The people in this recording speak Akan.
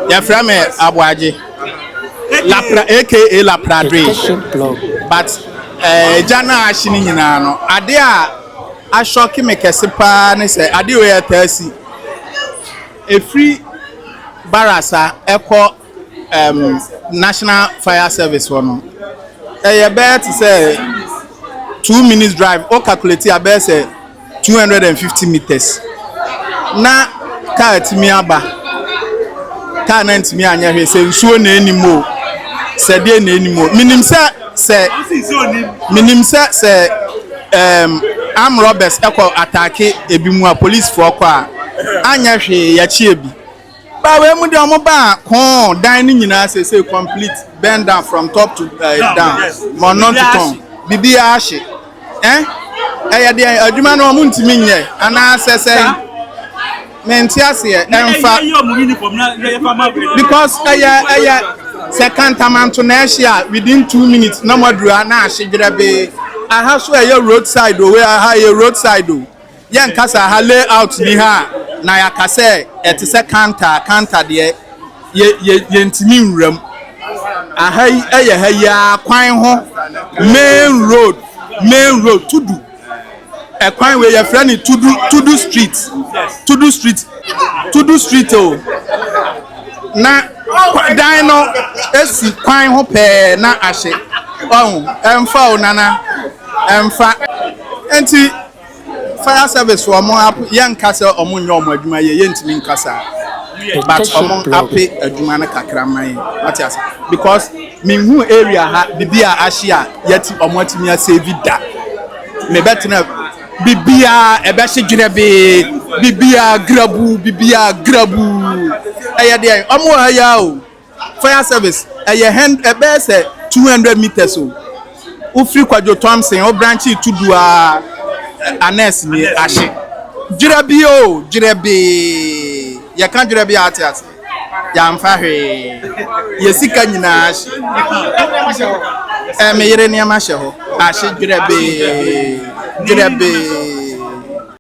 Your friend Abuaji. Lapra aka Lapradre. But Jana Ashini Nano. Adia Ashoki Mekesipa ne say ade we atasi. A free barasa echo National Fire Service one. You bet say 2 minutes drive or calculate you bet say 250 meters. Na car timi aba. Car na ntimi anya hwe say nsuo na enimo. Se de na enimo. Minim say arm robbers echo attack ebi mu a police for kwa anya hwe ya chi ebi. Ba we mu de omo ba kon dan ni nyina say complete bend down from top to down mon non to ton bibi ahye ya de adwuma no omo ntimi nye ana say menti ase emfa because second time to next year within 2 minutes no moduru ana ahye grebe aha so roadside o we aha roadside o yan kasa ha layout ni ha na ya kase et se counter de ye ntimi nwram aha ha ya kwan ho main road Tudu e kwan we ya friend Tudu street o na dino esi kwan ho pe na ahye emfa o nana emfa enti fire service for mo yan kasa omo nyo omo adwuma ye ntimi nkasa but omo ape adwuma na kakraman atiasa because minhu area ha bibia ahia yati omo atimi save da me betina bibia ebe higirebe bibia grabu eye de omo ha ya o fire service eye hand ebe se 200 meters o ufri kwajo Thompson o branch Tudu a anes ni ahye jirebe ya kan jirebe atias ya mfa hwe yesika nyina ahye me yire ni amahye ho ahye jirebe